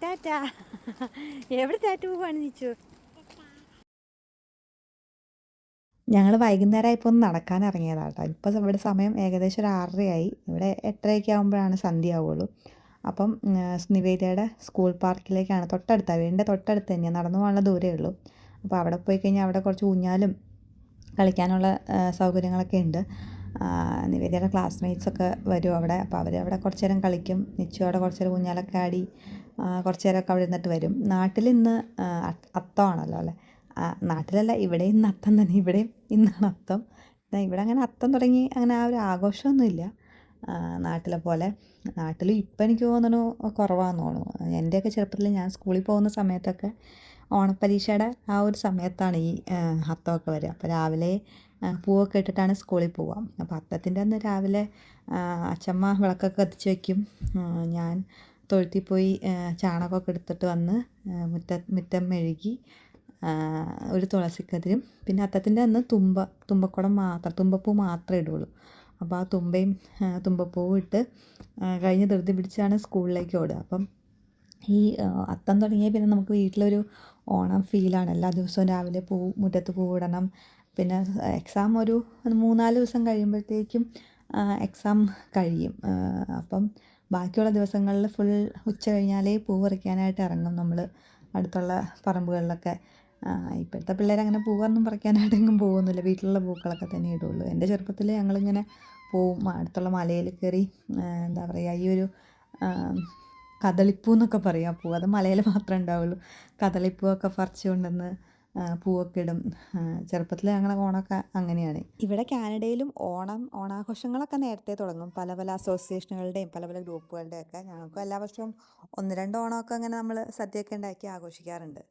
ടാറ്റാ. എവിടെ ടാറ്റ പോവാണ് നീച്ചു? ഞങ്ങൾ വൈകുന്നേരമായപ്പോൾ ഒന്ന് നടക്കാൻ ഇറങ്ങിയതാണ് കേട്ടോ. ഇപ്പോൾ ഇവിടെ സമയം ഏകദേശം ഒരു 6:30 ഇവിടെ 8:30 ആകുമ്പോഴാണ് സന്ധ്യ ആവുള്ളൂ. അപ്പം നിവേദിയുടെ സ്കൂൾ പാർക്കിലേക്കാണ്, തൊട്ടടുത്താണ്, വീടിൻ്റെ തൊട്ടടുത്ത് തന്നെയാണ്, നടന്നു പോകാനുള്ള ദൂരമേ ഉള്ളൂ. അപ്പോൾ അവിടെ പോയി കഴിഞ്ഞാൽ അവിടെ കുറച്ച് ഊഞ്ഞാലും കളിക്കാനുള്ള സൗകര്യങ്ങളൊക്കെ ഉണ്ട്. നിവേദിയുടെ ക്ലാസ്മേറ്റ്സൊക്കെ വരും അവിടെ. അപ്പോൾ അവരവിടെ കുറച്ച് നേരം കളിക്കും. നിച്ചു അവിടെ കുറച്ച് നേരം ഊഞ്ഞാലൊക്കെ ആടി കുറച്ച് നേരമൊക്കെ അവിടെ ഇരുന്നിട്ട് വരും. നാട്ടിൽ ഇന്ന് അത്തമാണല്ലോ അല്ലേ? നാട്ടിലല്ല, ഇവിടെ ഇന്ന് അത്തം തന്നെ. ഇവിടെയും ഇന്നാണ് അത്തം. ഇവിടെ അങ്ങനെ അത്തം തുടങ്ങി അങ്ങനെ ആ ഒരു ആഘോഷമൊന്നുമില്ല നാട്ടിലെ പോലെ. നാട്ടിൽ ഇപ്പം എനിക്ക് തോന്നുന്നു കുറവാണെന്ന് തോന്നുന്നു. എൻ്റെയൊക്കെ ചെറുപ്പത്തിൽ ഞാൻ സ്കൂളിൽ പോകുന്ന സമയത്തൊക്കെ ഓണപ്പരീക്ഷയുടെ ആ ഒരു സമയത്താണ് ഈ അത്തമൊക്കെ വരിക. അപ്പോൾ രാവിലെ പൂവൊക്കെ ഇട്ടിട്ടാണ് സ്കൂളിൽ പോവുക. അപ്പോൾ അത്തത്തിൻ്റെ അന്ന് രാവിലെ അച്ചമ്മ വിളക്കൊക്കെ കത്തിച്ച് വയ്ക്കും. ഞാൻ തൊഴുത്തിൽ പോയി ചാണകമൊക്കെ എടുത്തിട്ട് വന്ന് മുറ്റം മെഴുകി ഒരു തുളസിക്കതിരും, പിന്നെ അത്തത്തിൻ്റെ അന്ന് തുമ്പക്കുടം മാത്രം, തുമ്പപ്പൂ മാത്രമേ ഇടുള്ളൂ. അപ്പോൾ ആ തുമ്പപ്പൂവും ഇട്ട് കഴിഞ്ഞ് ധൃതി പിടിച്ചാണ് സ്കൂളിലേക്ക് ഓടുക. അപ്പം ഈ അത്തം തുടങ്ങിയ പിന്നെ നമുക്ക് വീട്ടിലൊരു ഓണം ഫീലാണ്. എല്ലാ ദിവസവും രാവിലെ മുറ്റത്ത് പൂവിടണം. പിന്നെ എക്സാം ഒരു 3-4 ദിവസം കഴിയുമ്പോഴത്തേക്കും എക്സാം കഴിയും. അപ്പം ബാക്കിയുള്ള ദിവസങ്ങളിൽ ഫുൾ ഉച്ച കഴിഞ്ഞാലേ പൂ പറിക്കാനായിട്ട് ഇറങ്ങും നമ്മൾ അടുത്തുള്ള പറമ്പുകളിലൊക്കെ. ഇപ്പോഴത്തെ പിള്ളേരങ്ങനെ പൂവൊന്നും പറിക്കാനായിട്ട് എങ്ങും പോകുന്നില്ല. വീട്ടിലുള്ള പൂക്കളൊക്കെ തന്നെ ഇടുള്ളൂ. എൻ്റെ ചെറുപ്പത്തിൽ ഞങ്ങളിങ്ങനെ പോവും, അടുത്തുള്ള മലയിൽ കയറി, എന്താ പറയുക, ഈ ഒരു കദളിപ്പൂ എന്നൊക്കെ പറയും ആ പൂവ്, അത് മലയിൽ മാത്രമേ ഉണ്ടാവുള്ളൂ. കദളിപ്പൂവൊക്കെ പറിച്ചു കൊണ്ടുവന്ന് പൂവൊക്കെ ഇടും. ചെറുപ്പത്തിൽ ഞങ്ങളുടെ ഓണമൊക്കെ അങ്ങനെയാണ്. ഇവിടെ കാനഡയിലും ഓണാഘോഷങ്ങളൊക്കെ നേരത്തെ തുടങ്ങും. പല പല അസോസിയേഷനുകളുടെയും പല പല ഗ്രൂപ്പുകളുടെയും ഒക്കെ. ഞങ്ങൾക്കും എല്ലാ വർഷവും 1-2 ഓണമൊക്കെ അങ്ങനെ നമ്മൾ സദ്യയൊക്കെ ഉണ്ടാക്കി ആഘോഷിക്കാറുണ്ട്.